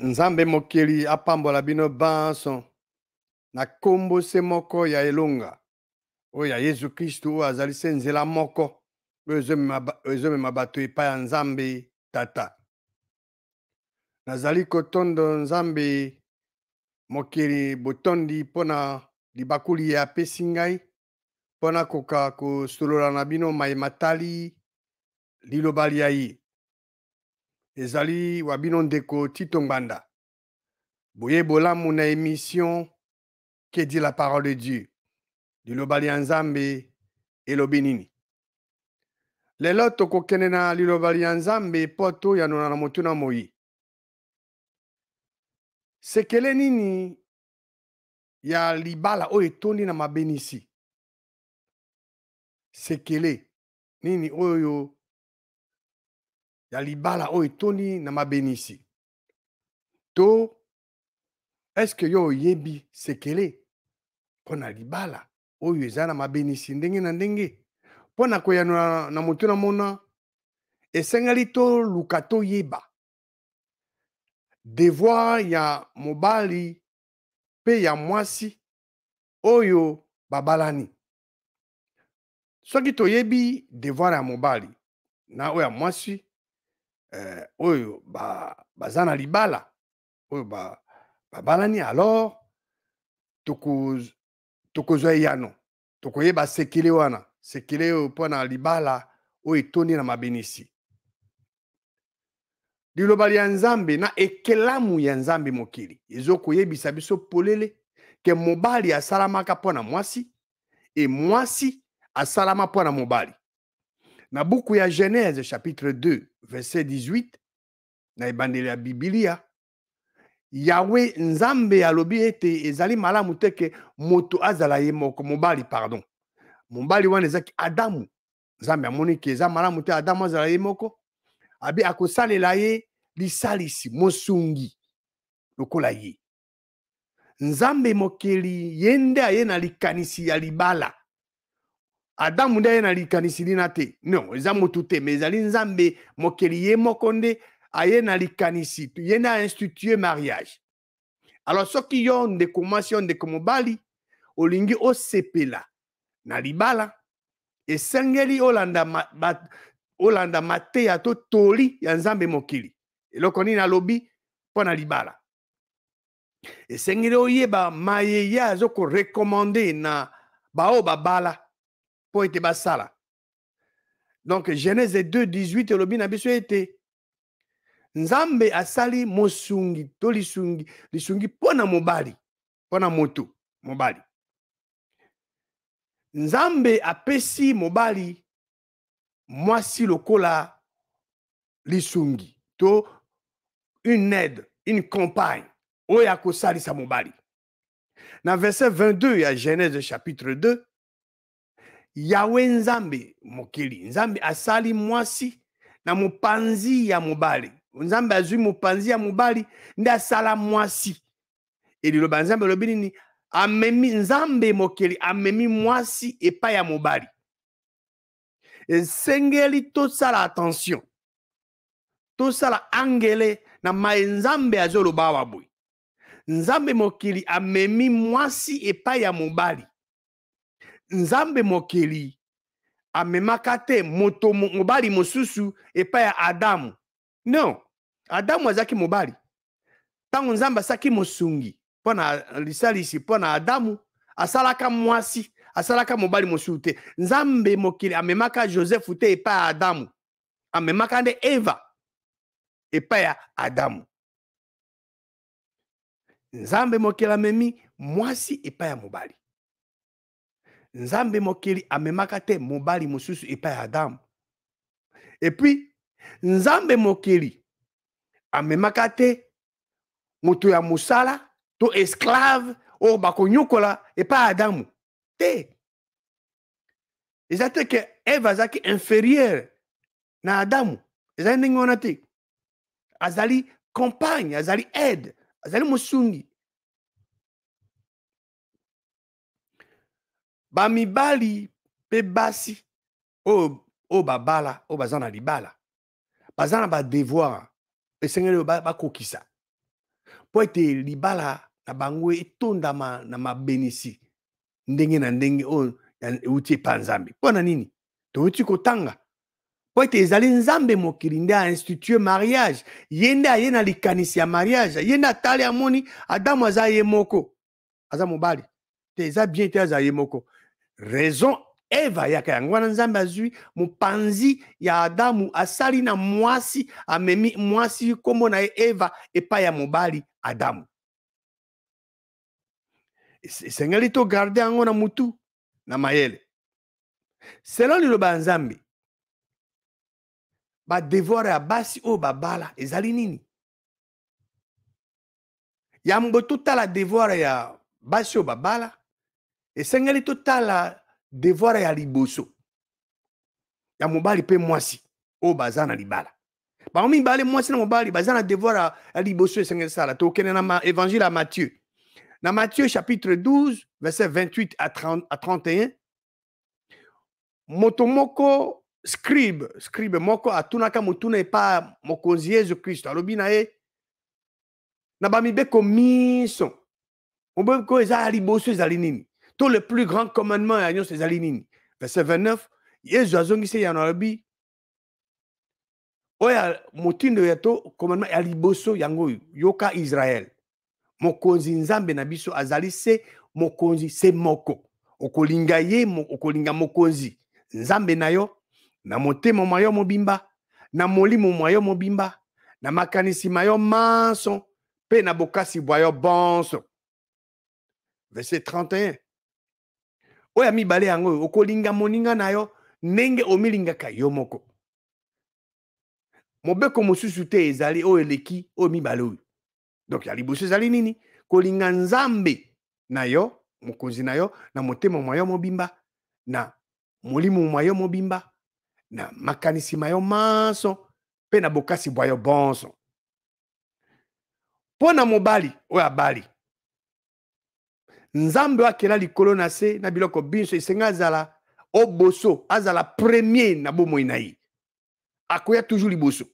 Nzambe mokeli apambola bino banso na kombo se moko ya elonga oyo ya Yesu Kristu oyo azali se nzela moko oyo ezomema bato epai ya Nzambe Tata. Nazali kotondo Nzambe mokeli botondi mpona libakuli ya apesi ngai mpona koka kosolola na bino mayematali liloba lia ye. Ezali wa bino ndeko Tito Ngbanda. Boye bolamu na émission Que dit la parole de Dieu. Liloba lia Nzambe elobi nini. Lelo tokokende na liloba lia Nzambe po toyanona na motuna moi. Sekele nini ya libala oyo etondi na mabenisi. Sekele nini oyo ya libala oyo etondi na mabenisi. To est-ce que yo oyebi sekele pona libala oyo eza na mabenisi ndenge na ndenge pona koyanona na motuna mona esengeli to luka to yeba devoir ya mobali pe ya mwasi oyo babalani. Soki toyebi devoir ya mobali na oyo ya mwasi oyo baza na libala oyo babalani, alors tokozwa eyano tokoyeba sekele wana sekele oyo mpona libala oyo etondi na mabenisi. Liloba lia Nzambe na ekelamu ya Nzambe mokili ezokoyebisa biso polele ke mobali asalamaka mpona mwasi e mwasi asalama mpona mobali. Na buku ya Genèse chapitre 2 verset 18 na ebandeli ya Biblia, Yahweh Nzambe alobi ete ezali malamu te ke moto azala ye moko mobali pardon. Mobali wana ezaki Adamu. Nzambe amoni ke eza malamu te Adamu azala ye moko. Abi akosalela ye lisalisi mosungi lokola ye. Nzambe mokeli ye nde aye na likanisi ya libala. Adamu nde aye na likanisi lina te. Non, eza motu te, mais ezali Nzambe mokeli ye moko nde aye na likanisi. Ye nde a institué mariage. Alors soki yo ndeko mwasi yo ndeko mobali olingi osepela na libala esengeli olanda mateya to toli ya Nzambe mokili. Eloko nini alobi mpona libala. Esengeli oyeba mayeye azoko recommande na bao babala po ete basala. Donc Genèse 2:18 elobi na biso ete Nzambe asali mosungi to lisungi mpona mobali mpona moto mobali. Nzambe apesi mobali mwasi lokola lisungi to une aide, une compagne oyo akosalisa mobali. Na verset 22 ya Genèse chapitre 2, Yahweh Nzambe mokeli Nzambe asali mwasi na mopanzi ya mobali. Nzambe azwi mopanzi ya mobali nde asala mwasi. Eliloba Nzambe lobi nini amemi Nzambe mokeli amemi mwasi epai ya mobali. Esengeli tosala attention. Tosala angele na maye Nzambe azoloba awa boye. Nzambe mokeli amemi mwasi epai ya mobali. Nzambe mokeli amemaka te moto mobali mosusu epai ya Adamu. Non, Adamu azaki mobali. Tango Nzambe asaki mosungi mpona lisalisi mpona Adamu asalaka mwasi, asalaka mobali mosusu te. Nzambe mokeli amemaka Joseph te epai ya Adamu. Amemaka nde Eva epai ya Adamu. Nzambe mokeli amemi mwasi epai ya mobali. Nzambe mokeli amemaka te mobali mosusu epai ya Adamu. Et puis Nzambe mokeli amemaka te moto ya mosala to esclave oyo bakonyokola epai ya Adamu te. Eza te ke Eva azaki inférieur na Adamu. Ezali ndenge wana te. Azali compagne, azali aide, azali mosungi. Bamibali pe basi oyo babala oyo baza na libala baza na ba devoir esengeli bakokisa. po ete libala na bango etondama na mabenisi ndenge na ndenge oyo euti epa nzambe. Mpo na nini touti kotanga po ete ezali nzambe mokili nde ainstitue mariage, ye nde aye na likanisi ya mariage, ye nde atali amoni Adamu aza ye moko aza mobali te, eza bien te aza ye moko. Raison Eva yaka yango wana nzambe azwi mopanzi ya Adamu asali na mwasi, amemi mwasi kombo na ye Eva epai ya mobali Adamu. Esengeli to garde yango na mutu na mayele. Selon liloba ya nzambe, ba devoir ya basi o babala ezali nini? Yambo totala devoir ya basi o babala, esengeli totala devoir ya liboso ya mobali pe mwasi o baza na libala. Ba mibale mwasi na mobali baza na devoir ya liboso esengeli sala. Tokene na évangile à Matthieu. Dans Matthieu chapitre 12, verset 28 à 31, motomoko scribe moko atunaka mutuna epa mokonzi Yesu Kristo alobi na ye na bamibeko miso mobeko ezali liboso ezali nini, to le plus grand commandement ya nyonso ezali nini. Verset 29, Yesu azongisi ya alobi oya motindo ya to commandement ya liboso yango yoka Israel, mokonzi nzambe na biso azali se mokonzi se moko, okolinga ye okolinga mokonzi nzambe na yo na motema mwa yo mobimba, na molimo mwa yo mobimba, na makanisi ma yo manso pe na bokasi bwa yo bonso. Verset 31, oya mibale yango okolinga moninga na yo ndenge omilingaka yo moko. Mobeko mosusu te ezali oyo eleki oyo mibale oyo. Donc ya liboso ezali nini? Kolinga nzambe na yo mokonzi na yo na motema mwa yo mobimba, na molimo mwa yo mobimba, na makanisi ma yo manso pe na bokasi bwa yo bonso. Po na mobali oyo abali, nzambe akela likolo na se na biloko binso esenga azala oboso, azala premier na bomoi na ye. Akoya toujours liboso,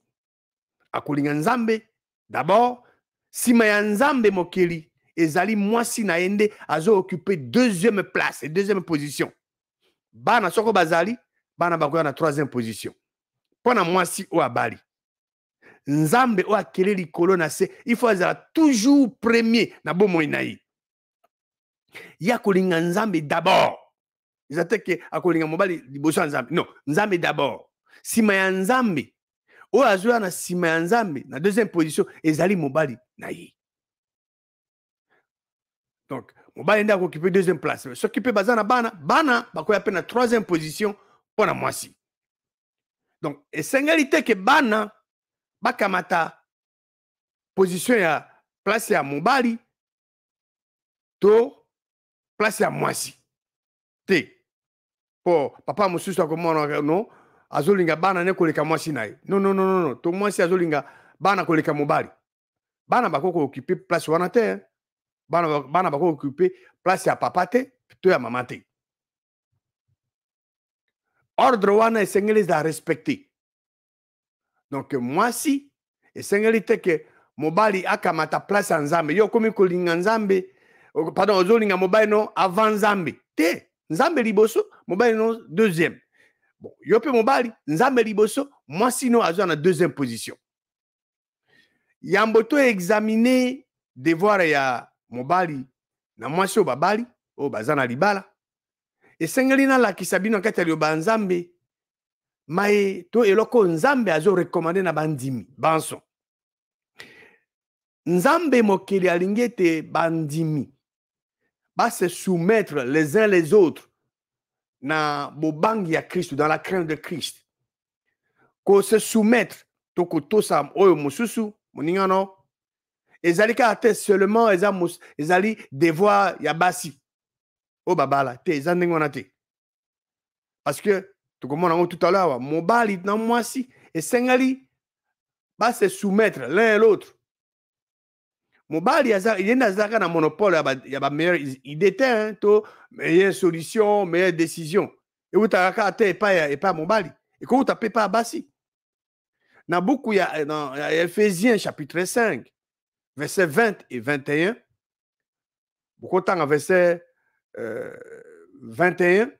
akolinga nzambe d'abord, sima ya nzambe mokeli ezali mwasi na yende azo occuper deuxième place et deuxième position. Bana soko bazali bana bakoya na troisième position. Pona mwasi o abali, nzambe o akele likolo na se, il faut azala toujours premier na bomoi na ye. Ya kolinga nzambe d'abord. Izateke akolinga mobali liboso ya nzambe. Non, nzambe d'abord. Sima ya nzambe o azoya na sima ya nzambe na deuxième position ezali mobali na ye. Donc mobali nda ko occuper deuxième place. S'occuper bazana bana bakoya pe na troisième position pona mwasi. Donc esengeli te ke bana bakamata position ya place ya mobali to place ya mwasi te. Po papa mosusu akomona no azolinga bana ne koleka mwasi na ye. Non, to mwasi azolinga bana koleka mobali. Bana bako occuper place wana te. Bana bako occuper place ya papa te to ya mama te. Ordre wana esengeli za respecter. Donc mwasi esengeli te ke mobali akamata place ya nzambe. Yo komi kolinga nzambe, pardon, ozolinga mobali no avant nzambe te. Nzambe liboso, mobali no deuxième. Bon, yo pe mobali nzambe liboso, mwasi no azo na deuxième position. Yambo to examiner devoir ya mobali na mwasi o babali o bazana libala. Esengeli na lakisa bino kati ya liloba nzambe mae to eloko nzambe azo recommander na bandimi banso. Nzambe mokeli alingi ete bandimi ba se soumettre les uns les autres na bobangi ya Christ, dans la crainte de Christ. Ko se soumettre to kotosa oyo mosusu moningano ezali ka te seulement ezali devoir ya basi o babala te ezali ngona te. Parce que tout comme on a tout à l'heure mobali na mwasi esengeli ba se soumettre l'un et l'autre. Mobali yenda zaka na monopole ya ba meilleure idée te to meilleure solution, meilleure décision. Et vous t'araka te pas mobali. Et comment tu pas basi. Na beaucoup ya dans Ephésiens chapitre 5. verset 20 et 21. Beaucoup de temps, verset 21,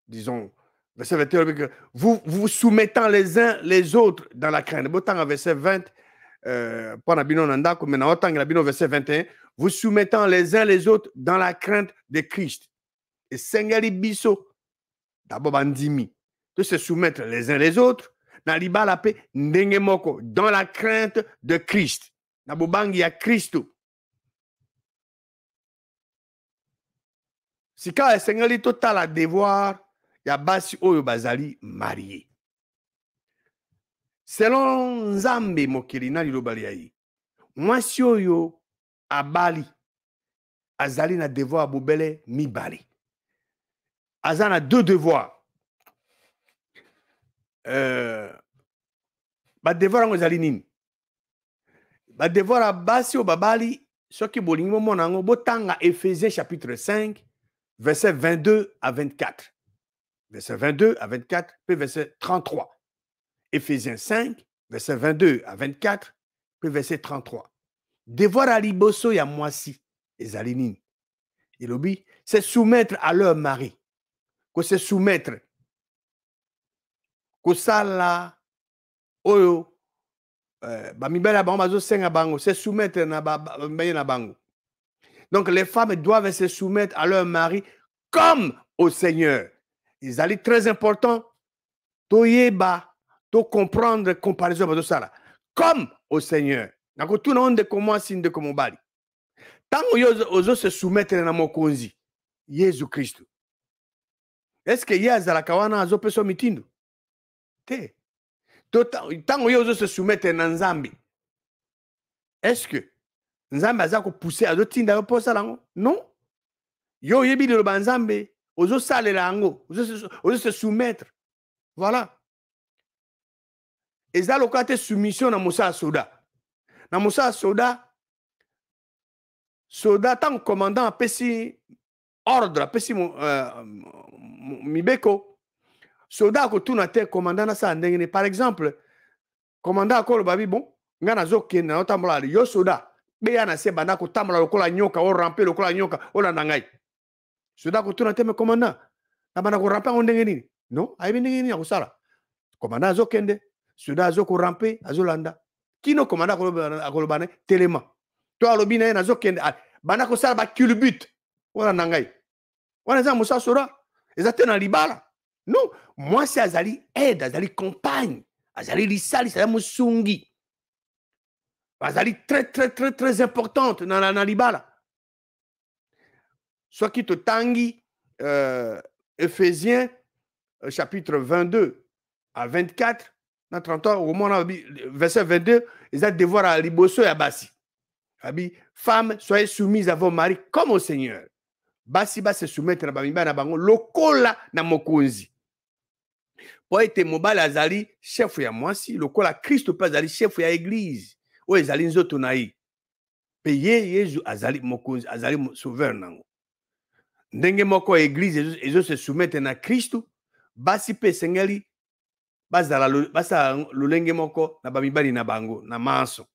disons, verset 21, vous vous soumettant les uns les autres dans la crainte. Beaucoup de temps, verset 20, verset 21, vous soumettant les uns les autres dans la crainte de Christ. Et Sengeli Biso, d'abord Bandimi, de se soumettre les uns les autres dans la paix, dans la crainte de Christ. Nabobangi ya Christo. Si quand Sengeli total a devoir, ya basi oyo bazali marié. Selon Nzambe mokili na lilobali yayi, mwasi oyo abali azali na devoir bobele mibali. Azana deux devoirs. Ba devoir ngo ezali nini? Ba devoir a basi o babali soki bolingi momona ngo botanga Éphésiens chapitre 5 verset 22 à 24. Verset 22 à 24 puis verset 33. Éphésiens 5 verset 22 à 24 puis verset 33. Devoir a liboso ya mwasi ezali nini? Ilobi c'est soumettre à leur mari. Que se soumettre. Que ça là oyo bamibela bango bazo senga bango se soumettre na bango. Donc les femmes doivent se soumettre à leur mari comme au Seigneur. Ils allaient très important toyeba to comprendre comparaison bazo sala comme au Seigneur. Nako tout monde comment signe de comme bali. Tant ozo se soumettre na mokonzi Jésus Christ. Est-ce que yazalaka wana azopeso mitindo? Te. Tant ozo se soumettre na Nzambe. Est-ce que Nzambe azako pousser azotinda yo posa lango? Non. Yo yebi le Nzambe ozo salela lango, ozo se soumettre. Voilà. Eza lokate soumission na Moussa Soda. Na Moussa Soda tant commandant apesi ordre, apesi mibeko. Soda ko tuna te commandant na sa ndengene. Par exemple, commandant akolo babi bon, nga nazo kende na otambola yo soda. Beya na se banda ko tambola lokola nyoka o ramper lokola nyoka o la ndangai. Soda ko tuna te me commandant. Na banda ko ramper on ndengene. Non, ayi ndengene ni akosala. Commandant azo kende, soda azo ko ramper azo landa. Kino commandant akolo bane telema. To alobi na azo kende banda ko sala ba culbut o la ndangai. Wana za Moussa Soda. Ezate na libala. Non, moi c'est azali aide, azali compagne, azali lisali, azali musungi. Azali très importante dans la libala. Soit qui te tangi Éphésiens chapitre 22 à 24, dans 33 au moment verset 22, ils ont devoir à liboso et basi. Femmes, soyez soumises à vos maris comme au Seigneur. Basi ba se soumettre na bamibana na bango lokola na mokonzi. Po ete mobali azali chef ya mwasi lokola Kristo pe azali chef ya église o ezali nzoto na ye. Pe Yesu azali mokonzi, azali sauveur nango. Ndenge moko église ezo se soumettre na Kristo, basi pe sengeli bazala lolenge moko na bamibali na bango na manso.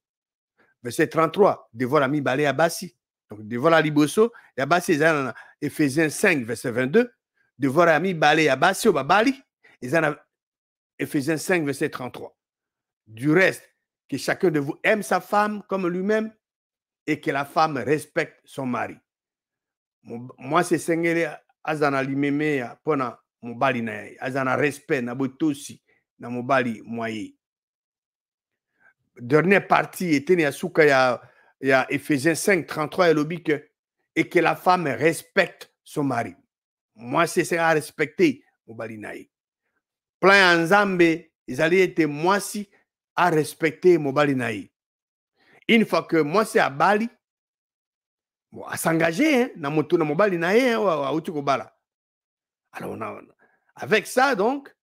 Verset 33, devoir la mibale ya basi. Donc, devoir la liboso, ya basi ezana Éphésiens 5, verset 22. Devoir la mibale ya basi o babali, ezana Éphésiens 5, verset 33. Du reste, que chacun de vous aime sa femme comme lui-même et que la femme respecte son mari. Moi, c'est Sengele azana limeme pona mobali na ye, azana respect na botosi na mobali moye. Dernière partie était ya suka ya Éphésiens 5, 33 et que la femme respecte son mari. Moi, c'est à respecter mobali na ye. Plein Nzambe, ils allaient être moi si à respecter mobali na ye. Une fois que moi c'est à Bali, bon, à s'engager, hein, na moto na mobali na ye, alors avec ça donc,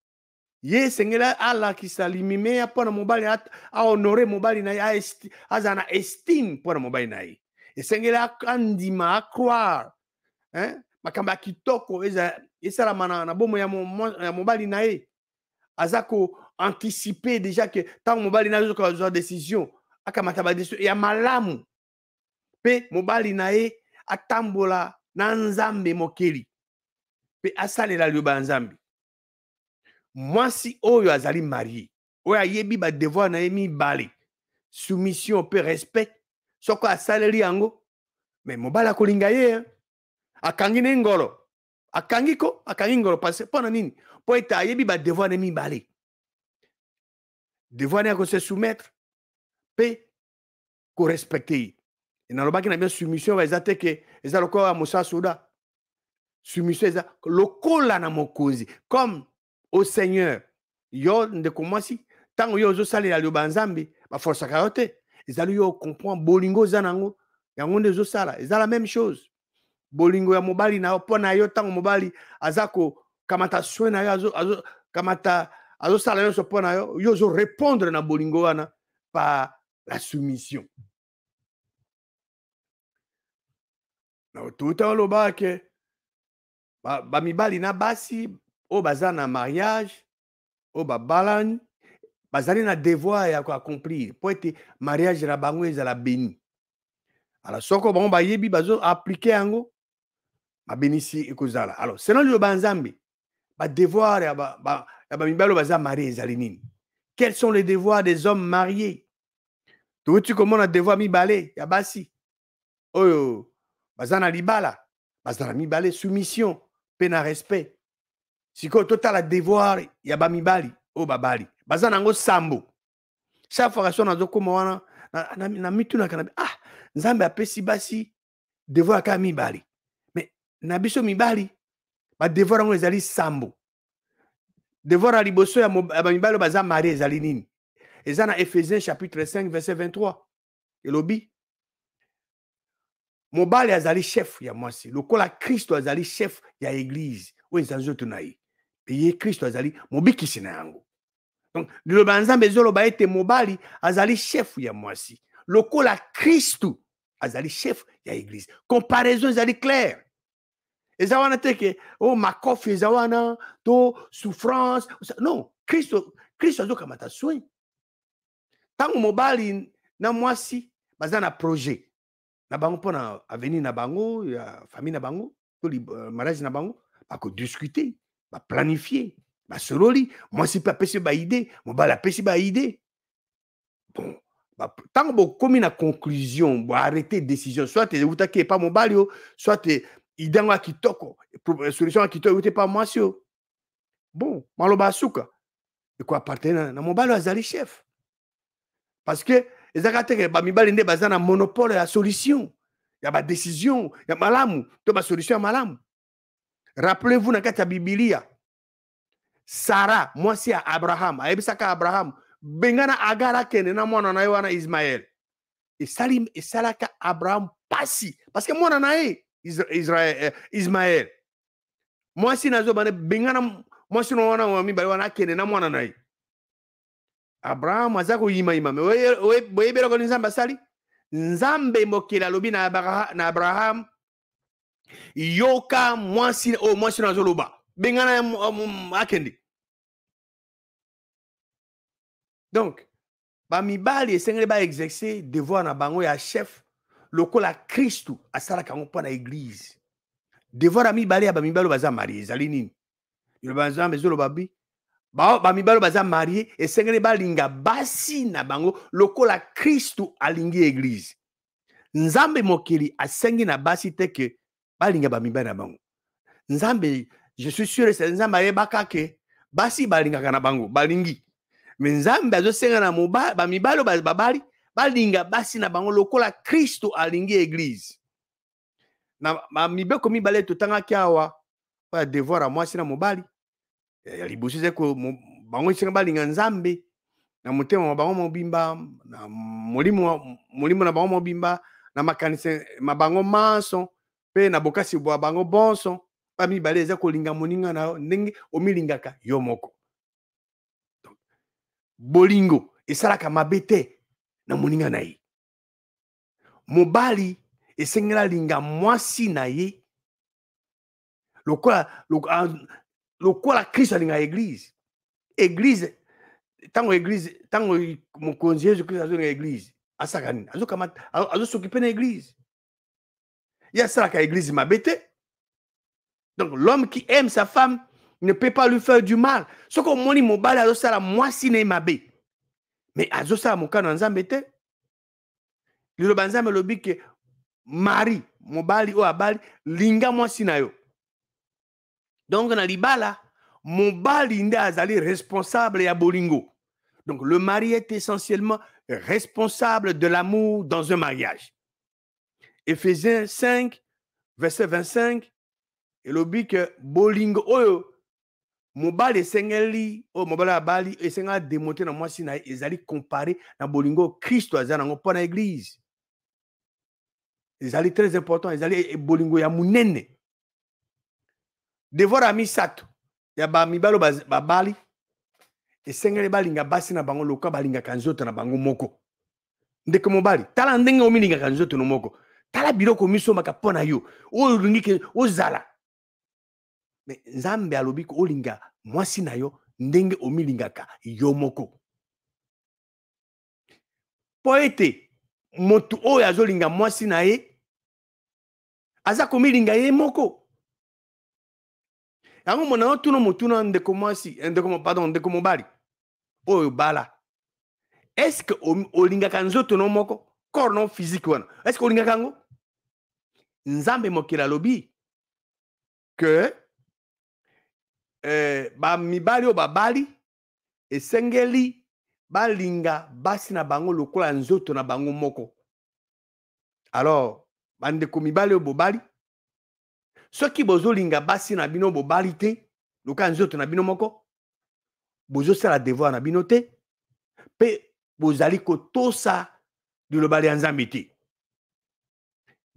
ye sengela ala qui s'alimime ya pona mobali a honorer mobali na ye, a zana estime pona mobali na ye. Et sengela andima a croire, hein, makamba kitoko eza la mana na bomo ya mobali na ye. Azako anticiper déjà que tant mobali na zo décision akamata ba décision ya malamu pe mobali na ye atambola na nzambe mokeli pe asalela liloba nzambe. Mwasi oyo azali marié oyo ayebi ba devoir na ye mibale soumission pe respect soko asaleli yango mais mobali akolinga ye akangi ne ngolo akangi ngolo parce pona nini po ete ayebi ba devoir na mibale devoir na ko se soumettre pe ko respecter inalobaki na bien soumission eza te ke eza lokola musa soda soumission eza lokola na mokonzi comme au Seigneur yo ndeko mwasi tango yo ozosalela liloba nzambe baforsaka yo te ezali yo comprendre bolingo eza nango yango nde ezosala eza la même chose bolingo ya mobali na yo mpo na yo tango mobali aza kokamata soin na yo azosala nyonso mpo na yo yo ozorépondre na bolingo wana par la soumission. Touta oloba ke bamibali na basi oyo baza na mariage oyo babalani bazali na devoir ya koaccomplir mpo ete mariage na bango ezala béni. Alors soko bango bayebi bazo appliquer yango babénisi ekozala. Alors selon liloba nzambe badevoir ya bamibali oyo baza marié ezali nini? Quels sont les devoirs des hommes mariés? Touti komona devoir mibale ya basi oyo baza na libala baza na mibale soumission pe na respect. Sikoyo totala devoir ya bamibali oyo babali baza nango sambo. Chaque fois so nazokoma wana na mitunaka na nzambe apesi basi devoir kaka mibali mais na biso mibali badevoir yango ezali sambo. Devoir ya liboso ya bamibali baza marie ezali nini? Eza na Ephésiens chapitre 5 verset 23 elobi mobali azali chef ya mwasi lokola Kristo azali chef ya église oyo eza nzoto na ye pe ye Kristo azali mobikisi na yango. Donc liloba nzambe ezoloba ete mobali azali chef ya mwasi lokola Kristo azali chef ya église. Comparaison ezali claire. Eza wana te ke makofi eza wana to souffrance non, Kristo azokamata soin. Tango mobali na mwasi baza na projet na bango mpona avenir na bango ya famille na bango to mariage na bango bakodiscuter baplanifier basololi mwasi mpe apesi baide mobali apesi baide. Bon tango bokomi na conclusion boarrete décision soit eutaki epa mobali o soit ide yango ya kitoko solution ya kitoko euti epa mwasi o bon maloba asuka ekoappartene na mobali oyo azali chef parce que ezaka te bamibali nde baza na monopole ya solution ya badécision ya malamu to basolution ya malamu. Rappelez-vous na kati ya Bibilia Sara mwasi ya Abraham ayebisaka Abraham bengana Agar akende na mwana na ye wana Ismaël esalaka Abraham pasi parce que mwana na ye Ismaël mwasi nazobana bengana mwasi na wana wa mibali wana akende na mwana na ye Abraham aza koyima me boyebela ko nzambe asali nzambe mokeli alobi na Abraham yoka mwasi na zoloba bengana akende. Donc bamibali esengeli exercer devoir na bango ya chef lokola Kristo asalaka yango mpo na église. Devoir ya mibali ya bamibali baza marié ezali nini? Liloba nzambe ezoloba bi bamibali baza marié esengeli balinga basi na bango lokola Kristo alingi église. Nzambe mokeli asengi na basi te ke balinga bamibali na bango. Nzambe je suis sûr c'est nzambe ayebaka ke basi balingaka na bango balingi mais nzambe azosenga na bamibali babali balinga basi na bango lokola Kristo alingi église. Na mibeko mibale totangaki awa pa devoir a mwasi na mobali ya liboso zeko bango isenga balinga nzambe na motema wa bango mobimba na molimo na bango mobimba na makanise mabango manso pe na bokasi bwa bango bonso pa mibale eza kolinga moninga na ndenge omilingaka yo moko. Bolingo esalaka mabe te na moninga na ye. Mobali esengela linga mwasi na ye lokola Kristo alinga église tango mokonzi Yesu Kristo azolinga église asaka nini s'occuper de l'église. Il y a ça l'église m'a bêté. Donc l'homme qui aime sa femme ne peut pas lui faire du mal. Ce qu'on moni mobile azo sala mwasi ne mabe. Mais azo sala mokano nzambe te. Le banzambe lobi ke mari mobali o abali linga mwasi na yo. Donc na libala mobali nde azali responsable ya bolingo. Donc le mari est essentiellement responsable de l'amour dans un mariage. Éphésiens 5 verset 25 et lobi ke bolingo oyo mobali esengeli o mobali abali esenga démonter na mwasi na ezali comparé na bolingo Christ azana ngo pona église. Ezali très important, ezali bolingo ya munene. Devoir ami sato ya ba mibalo babali esengeli balinga basi na bango loka balinga kanzoto na bango moko. Ndeko mobali tala ndenge omilinga kanzoto no moko. Tala biloko miso makapona yo. O lingike ozala. Mais nzambe alobi ko olinga mwasi na yo ndenge omilingaka yo moko. Po ete motu oyo azolinga mwasi na ye aza komilinga ye moko. Yango mona otuno motuna ndeko mwasi ndeko mobali oyo bala. Est-ce que olingaka nzoto no moko corps non physique wana? Est-ce que olingaka ngo? Nzambe mokila alobi que ba mibali o babali esengeli balinga basi na bango lokola nzoto na bango moko. Alors bandeko mibali o bobali soki bozolinga basi na bino bobali te lokola nzoto na bino moko bozosala devoir na bino te pe bozali kotosa liloba ya Nzambe te.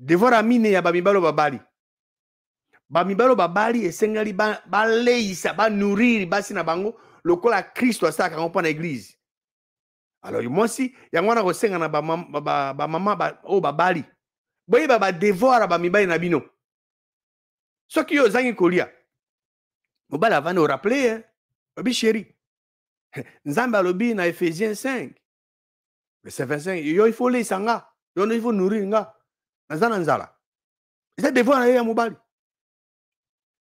Devoir amine ya bamibalo babali. Bamibalo babali esengeli baleisa banuriri basi na bango lokola Kristo asaka ngo pona église. Alors mwasi yango na kosenga na ba mama o babali. Boye ba devoir bamibali na bino. Soki yo zangi kolia. Mobali avane o rappeler obi chéri. Nzambe alobi na Éphésiens 5 verset 25 yo il faut les sanga. Yo il faut nourrir nga. Nazana nzala. C'est devoir na ya mobali.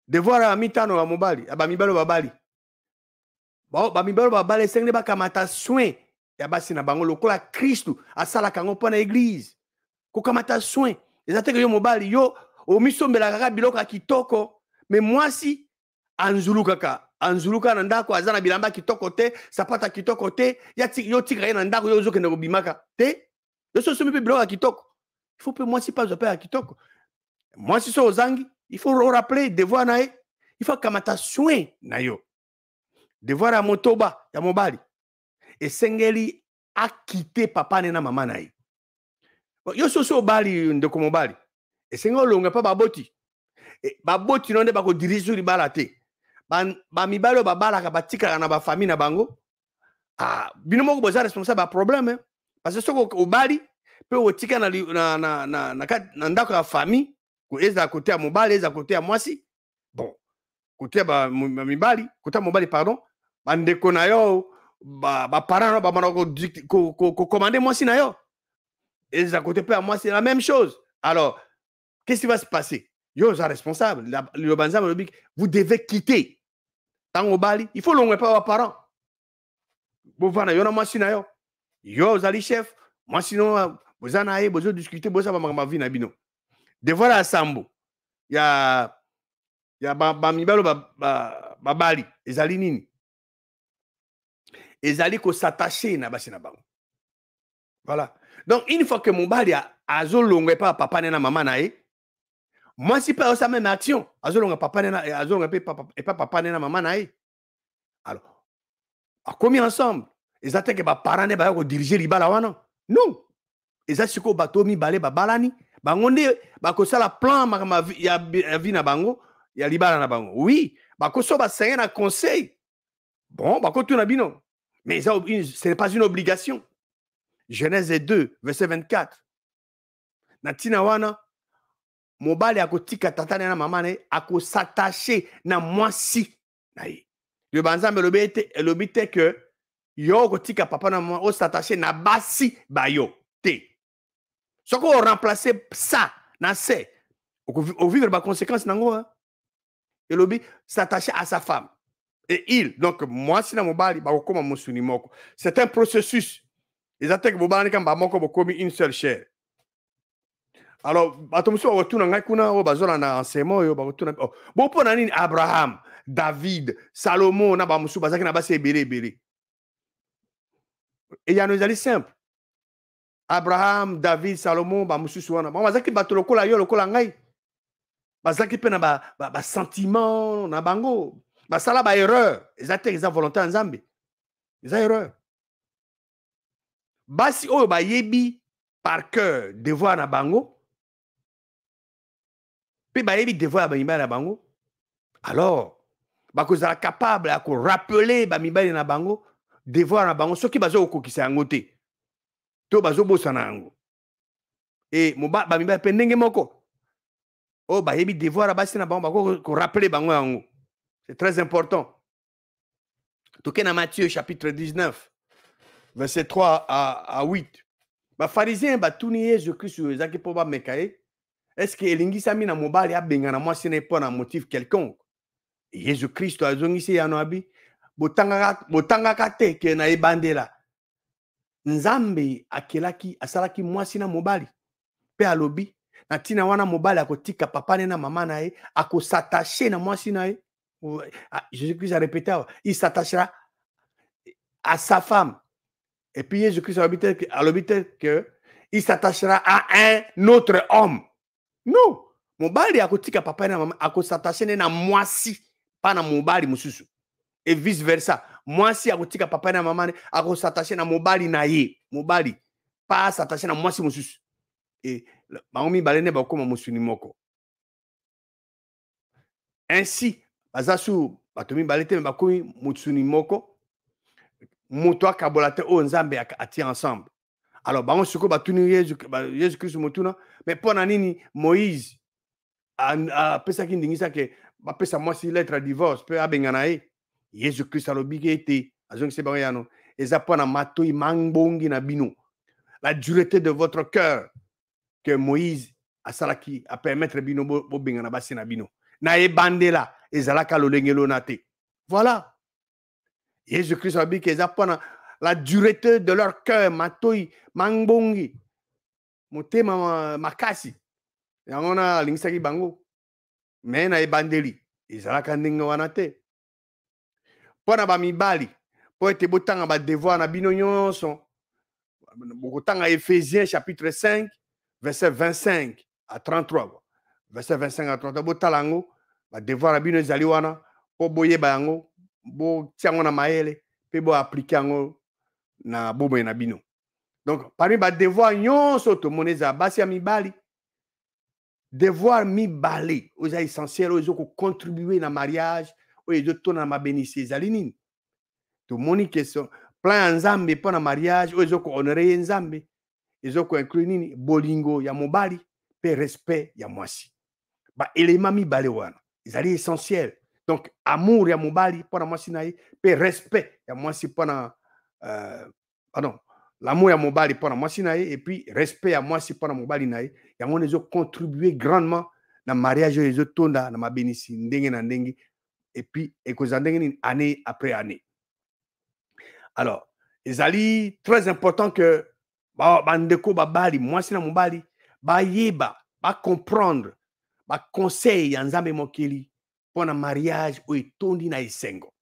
Devoir à mitano à mobali, à bamibalo babali. Bon, bamibalo babali sengné ba kamata soin ya basi na bango lokola Kristo asala kango pona église. Ko kamata soin. Ezateke yo mobali yo omisombela kaka biloko kitoko, mais mwasi anzuluka na ndako azana bilamba kitoko te, sapata kitoko te, yo tika na ndako yo zokende kobimaka te. Yo so somi pe biloko kitoko. Il faut pe mwasi pas opéra kitoko. Mwasi so ozangi il faut rappeler devoir nae. Il faut kamata soin na yo. Devoir à motoba ya mobali. Et sengeli a quitté papa na mama nae. Yo so bali ndeko mobali. Et sengeli longa pa baboti. Et baboti non de ba ko dirige li bala te. Ba mibalo babala ka batika na ba famille na bango. Ah, bino moko boza responsable ba problème hein? Parce que soko obali pe otika na ndako ya famille. Eza côté à mobali, eza côté à mwasi. Bon, côté à mibali, côté à mobali, pardon. Bandeko na yo, ba parents ba mano ko commander mwasi na yo. Eza côté à moi, c'est la même chose. Alors, qu'est-ce qui va se passer? Yo, êtes responsable. Le banzam vous devez quitter. Tant mobali, il faut l'ongwe pas aux parents. Vous voyez, yo na mwasi na yo. Yo, zali chef. Moi sinon, vous en avez besoin de discuter, vous savez ma vie na bino. Devoir à Sambo, il y a Bamibalo Babali, ezali nini? Ezali ko s'attacher na basi na bango. Voilà. Donc une fois que Mobali a zolongwe pas papa na maman na e, moi si pas sa même action, azolongwe papa na azolongwe pas papa na maman na e. Alors, a commis ensemble, ils attaquent ba parents ne ba ko diriger libala wana. Non. Ils attaquent ko batomi balé babalani. Bangonde bakosala plan makama ya vie na bango ya libala na bango. Oui, bakoso ba senga na conseil. Bon, bakoto na bino. Mais ça, ce n'est pas une obligation. Genèse 2, verset 24. Natina wana mobali akotika tata na mama ne ako s'attacher na mwasi na ye. Le banzambe lobite que yo kotika papa na mwa o s'attacher na basi ba yo. T. Ce qu'on remplace ça, na c'est, au vivre ma conséquence, nango, et l'obi s'attacher à sa femme. Et il, donc moi, si na mobali, bah, comme mon sunimoko. C'est un processus. Ils attaquent mobali quand bah, moko comme une seule chair. Alors, attention, on retourne en kuna, on bazona na enseignement, on retourne. Bon, pour nani Abraham, David, Salomon, na ba musu bazaki na ba se belé belé. Et il y a nos alliés simples. Abraham, David, Salomon, ba musu suana. Ba bazaki batolo kola yo lokola ngai. Bazaki pe na ba sentiment na bango. Ba sala ba erreur. Ils ont volonté en Zambie. Ils ont erreur. Basi oyo ba yebi par cœur devoir na bango. Puis bah il devoir ba na bango. Alors, bah que ça capable à rappeler ba mibali na bango devoir na bango soki bazo okokisa yango te. To bazo bosana yango. Et moba ba mibali pe ndenge moko. Oh bah yebi devoir basi na bango ba ko rappeler bango yango. C'est très important. Toke na Matthieu chapitre 19 verset 3 à 8. Ba pharisien ba tuni Jésus-Christ ezaki po ba mekaye. Est-ce que elingi sami na mobali abengana mwasi ne po na motif quelconque? Jésus-Christ a zongisi ya noabi botanga te ke na ebandela. Nzambe akelaki asalaki mwasi na mobali. Pe alobi na tina wana mobali akotika papa na mama na ye akosatache na mwasi na ye. Jésus-Christ a répété, il s'attachera à sa femme. Et puis Jésus-Christ a dit que il s'attachera à un autre homme. Non, mobali akotika papa na mama akosatache na mwasi pa na mobali mususu. Et vice versa. Mwasi akotika papa na mama akosatache na mobali na ye. Mobali pas s'attacher na mwasi mususu. Et baomi balene ba koma musuni moko. Ainsi, bazasu batomi balete ba komi musuni moko. Moto akabolate o nzambe ati ensemble. Alors bango suko batuni Jésus-Christ motuna, mais pona nini Moïse a pesa ki ndingisa ke ba pesa mwasi lettre divorce pe abengana ye. Jésus-Christ alobi ke ete azongi se bango yano eza pona matoi mangbongi na bino. La dureté de votre cœur que Moïse a salaki a permettre bino bo bengana basi na bino. Na ebandela ezalaka lolengelo na te. Voilà. Jésus-Christ a dit qu'ils apprennent la dureté de leur cœur, matoi, mangbongi, motema makasi. On a l'insaki bango. Mais na ebandeli, ezalaka ndenge wana te. Pona ba mibali, po ete botanga ba devoir na bino nyonso. Botanga Éphésiens chapitre 5, verset 25 à 33. Verset 25 à 33 botalango, ba devoir na bino ezali wana po boyeba yango. Bo tiango na maele pe bo appliquer yango na bobo na bino. Donc parmi ba devoir nyonso to moneza basi ya mibali devoir mibali oza essentiel ozo ko contribuer na mariage ozo tona na bénissé ezali nini to moni question plan nzambe po na mariage ozo ko honorer nzambe ezo ko inclure nini bolingo ya mobali pe respect ya mwasi ba élément mibali wana ezali essentiel. Donc, amour ya mobali pour la mwasi na ye, pe respect ya mwasi pour na pardon, l'amour ya mobali pour la mwasi na ye et puis respect ya mwasi pour na mobali na ye, yango nezo contribuer grandement na mariage ezo tonda na mabénissi ndenge na ndenge et puis ekozanga ndenge ni année après année. Alors, ezali très important que bandeko babali mwasi na mobali ba yeba, ba comprendre, ba conseil ya nzambe mokili pour un mariage où il tondi na isengo.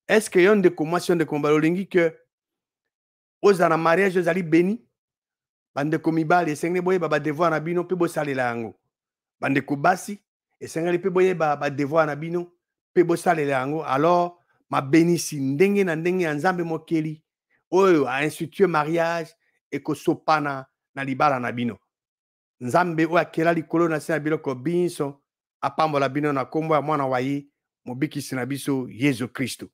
Est-ce que yon de commencement de combat olingi que aux na mariage aux ali béni bande ko mibali esengeli boye ba devoir na bino pe bo salela yango. Bande ko basi esengeli pe boye ba devoir na bino pe bo salela yango. Alors ma bénissi ndenge na ndenge ya nzambe mokeli oyo a institué mariage et ko sopana na libala na bino. Nzambe o akela likolo na se biloko binso apambola bino na kombo ya mwana wa ye mobikisi na biso Yesu Kristo.